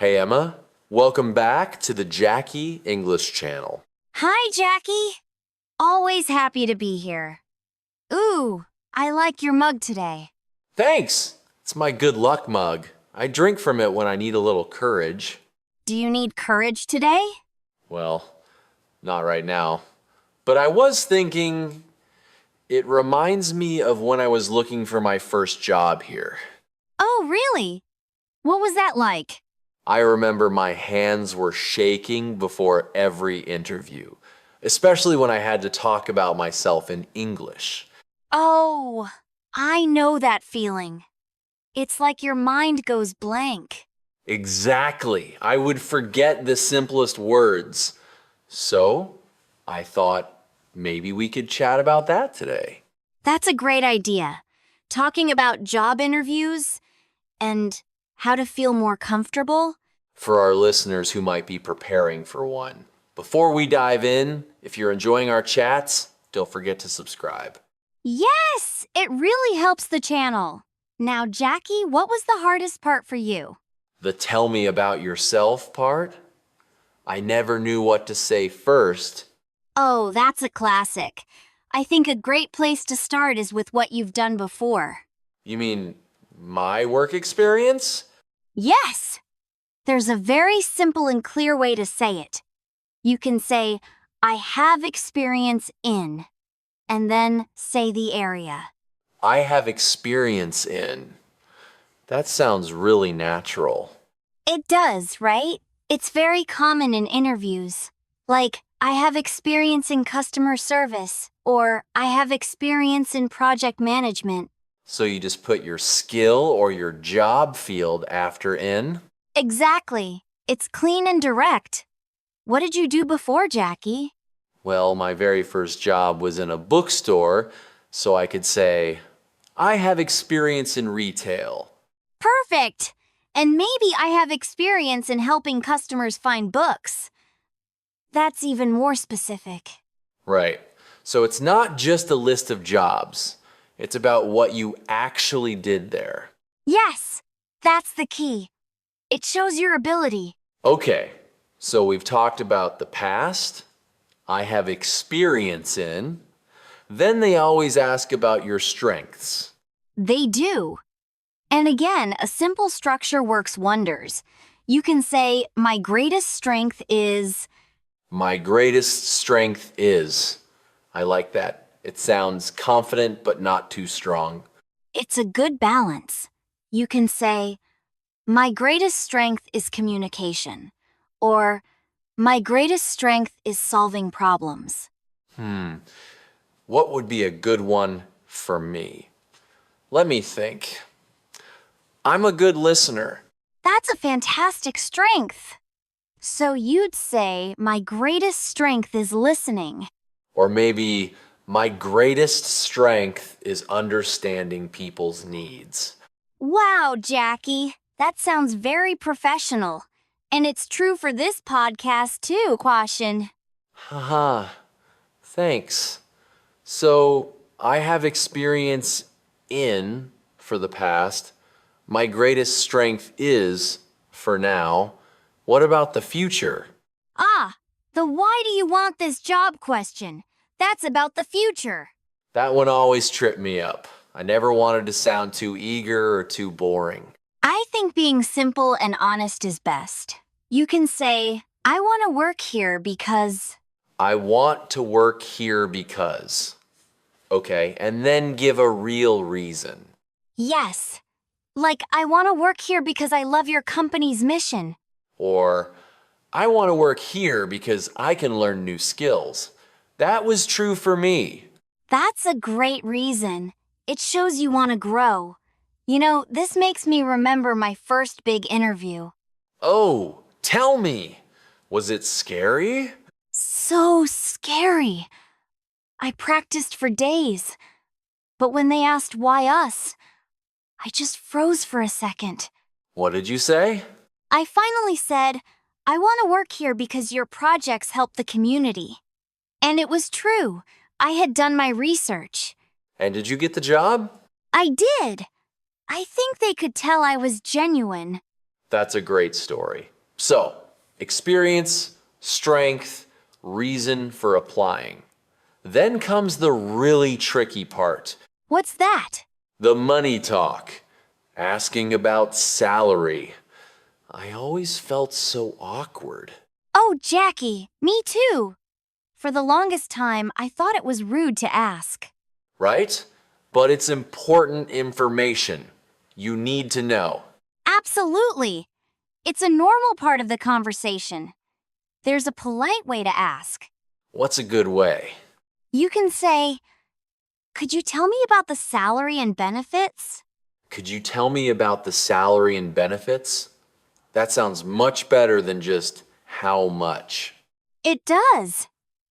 Hey Emma, welcome back to the Jackie English channel. Hi, Jackie. Always happy to be here. Ooh, I like your mug today. Thanks! It's my good luck mug. I drink from it when I need a little courage. Do you need courage today? Well, not right now. But I was thinking, it reminds me of when I was looking for my first job here. Oh, really? What was that like? I remember my hands were shaking before every interview, especially when I had to talk about myself in English. Oh, I know that feeling. It's like your mind goes blank. Exactly. I would forget the simplest words. So, I thought maybe we could chat about that today. That's a great idea. Talking about job interviews and how to feel more comfortable. For our listeners who might be preparing for one. Before we dive in, if you're enjoying our chats, don't forget to subscribe. Yes, it really helps the channel. Now, Jackie, what was the hardest part for you? The tell me about yourself part? I never knew what to say first. Oh, that's a classic. I think a great place to start is with what you've done before. You mean my work experience? Yes! There's a very simple and clear way to say it. You can say, I have experience in, and then say the area. I have experience in. That sounds really natural. It does, right? It's very common in interviews. Like, I have experience in customer service, or I have experience in project management. So you just put your skill or your job field after in? Exactly. It's clean and direct. What did you do before, Jackie? Well, my very first job was in a bookstore, so I could say, I have experience in retail. Perfect! And maybe I have experience in helping customers find books. That's even more specific. Right. So it's not just a list of jobs. It's about what you actually did there. Yes, that's the key. It shows your ability. Okay, so we've talked about the past. I have experience in. Then they always ask about your strengths. They do. And again, a simple structure works wonders. You can say, my greatest strength is... My greatest strength is. I like that. It sounds confident but not too strong. It's a good balance. You can say, my greatest strength is communication, or my greatest strength is solving problems. What would be a good one for me? Let me think. I'm a good listener. That's a fantastic strength. So you'd say, my greatest strength is listening. Or maybe my greatest strength is understanding people's needs. Wow, Jackie, that sounds very professional. And it's true for this podcast too, Kwashin. Haha, thanks. So I have experience in for the past. My greatest strength is for now. What about the future? Ah, the why do you want this job question. That's about the future. That one always tripped me up. I never wanted to sound too eager or too boring. I think being simple and honest is best. You can say, I want to work here because... I want to work here because. Okay, and then give a real reason. Yes. Like, I want to work here because I love your company's mission. Or, I want to work here because I can learn new skills. That was true for me. That's a great reason. It shows you want to grow. You know, this makes me remember my first big interview. Oh, tell me. Was it scary? So scary. I practiced for days. But when they asked why us, I just froze for a second. What did you say? I finally said, I want to work here because your projects help the community. And it was true. I had done my research. And did you get the job? I did. I think they could tell I was genuine. That's a great story. So, experience, strength, reason for applying. Then comes the really tricky part, What's that? the money talk, asking about salary. I always felt so awkward. Oh, Jackie, me too. For the longest time, I thought it was rude to ask. Right? But it's important information. You need to know. Absolutely. It's a normal part of the conversation. There's a polite way to ask. What's a good way? You can say, "Could you tell me about the salary and benefits?" Could you tell me about the salary and benefits? That sounds much better than just how much. It does.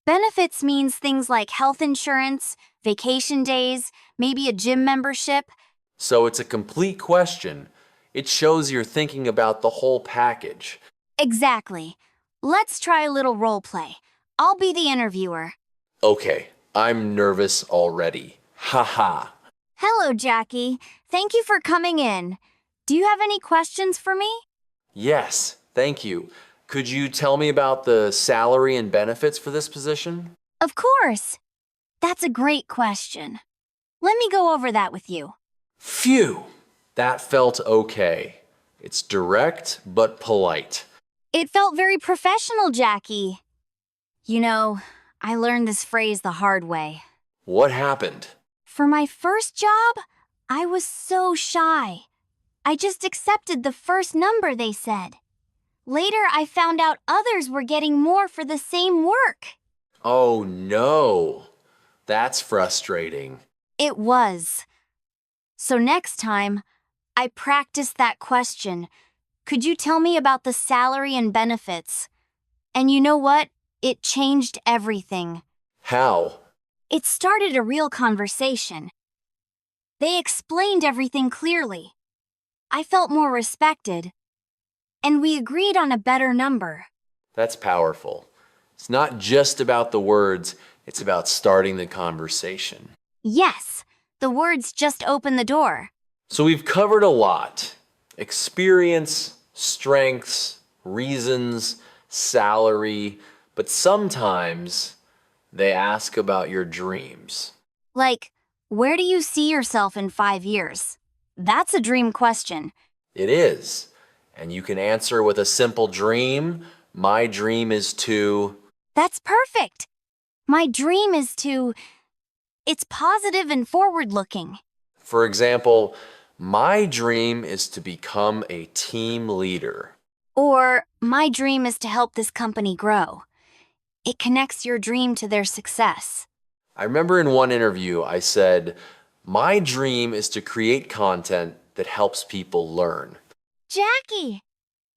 Benefits means things like health insurance, vacation days, maybe a gym membership. So it's a complete question. It shows you're thinking about the whole package. Exactly. Let's try a little role play. I'll be the interviewer. Okay, I'm nervous already. Haha. Hello, Jackie. Thank you for coming in. Do you have any questions for me? Yes, thank you. Could you tell me about the salary and benefits for this position? Of course. That's a great question. Let me go over that with you. Phew, that felt okay. It's direct but polite. It felt very professional, Jackie. You know, I learned this phrase the hard way. What happened? For my first job, I was so shy. I just accepted the first number they said. Later, I found out others were getting more for the same work. Oh no, that's frustrating. It was. So next time, I practiced that question. Could you tell me about the salary and benefits? And you know what? It changed everything. How? It started a real conversation. They explained everything clearly. I felt more respected. And we agreed on a better number. That's powerful. It's not just about the words, it's about starting the conversation. Yes, the words just opened the door. So we've covered a lot. Experience, strengths, reasons, salary, but sometimes they ask about your dreams. Like, where do you see yourself in 5 years? That's a dream question. It is. And you can answer with a simple dream. My dream is to... That's perfect. My dream is to... It's positive and forward-looking. For example, my dream is to become a team leader. Or, my dream is to help this company grow. It connects your dream to their success. I remember in one interview I said, my dream is to create content that helps people learn. Jackie!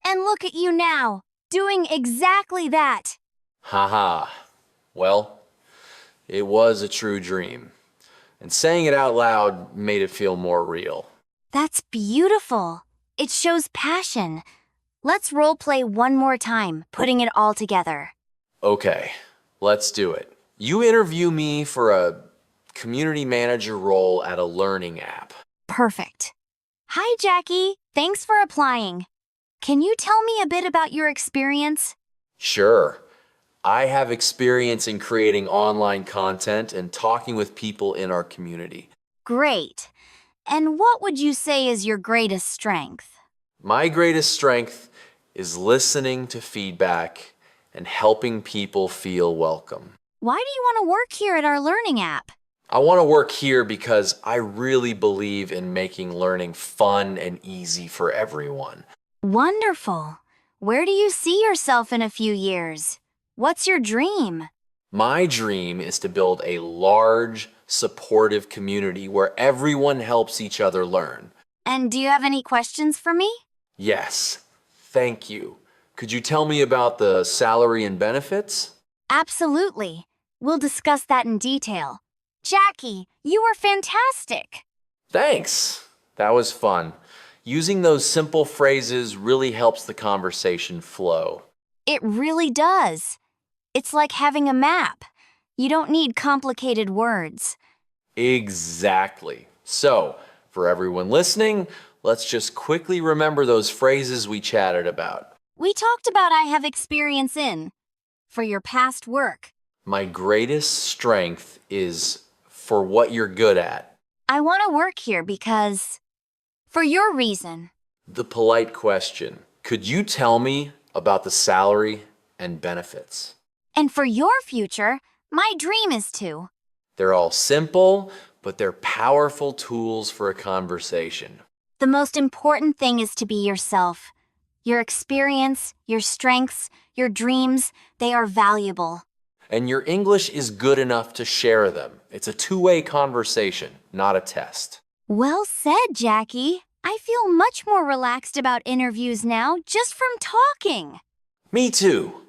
And look at you now, doing exactly that. Haha. Well, it was a true dream. And saying it out loud made it feel more real. That's beautiful. It shows passion. Let's role play one more time, putting it all together. Okay, let's do it. You interview me for a community manager role at a learning app. Perfect. Hi, Jackie. Thanks for applying. Can you tell me a bit about your experience? Sure. I have experience in creating online content and talking with people in our community. Great. And what would you say is your greatest strength? My greatest strength is listening to feedback and helping people feel welcome. Why do you want to work here at our learning app? I want to work here because I really believe in making learning fun and easy for everyone. Wonderful. Where do you see yourself in a few years? What's your dream? My dream is to build a large, supportive community where everyone helps each other learn. And do you have any questions for me? Yes, thank you. Could you tell me about the salary and benefits? Absolutely. We'll discuss that in detail. Jackie, you are fantastic. Thanks. That was fun. Using those simple phrases really helps the conversation flow. It really does. It's like having a map. You don't need complicated words. Exactly. So, for everyone listening, let's just quickly remember those phrases we chatted about. We talked about I have experience in for your past work. My greatest strength is for what you're good at. I want to work here because for your reason. The polite question. Could you tell me about the salary and benefits? And for your future, my dream is to. They're all simple, but they're powerful tools for a conversation. The most important thing is to be yourself. Your experience, your strengths, your dreams, they are valuable. And your English is good enough to share them. It's a two-way conversation, not a test. Well said, Jackie. I feel much more relaxed about interviews now just from talking. Me too.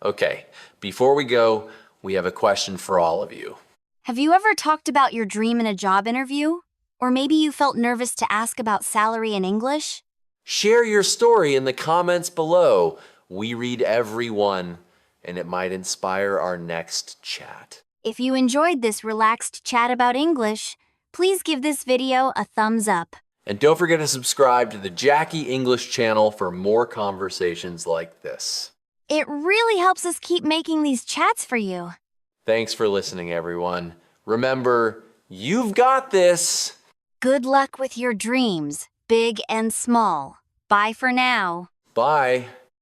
Okay, before we go, we have a question for all of you. Have you ever talked about your dream in a job interview? Or maybe you felt nervous to ask about salary in English? Share your story in the comments below. We read every one, and it might inspire our next chat. If you enjoyed this relaxed chat about English, please give this video a thumbs up. And don't forget to subscribe to the Jackie English channel for more conversations like this. It really helps us keep making these chats for you. Thanks for listening, everyone. Remember, you've got this. Good luck with your dreams, big and small. Bye for now. Bye.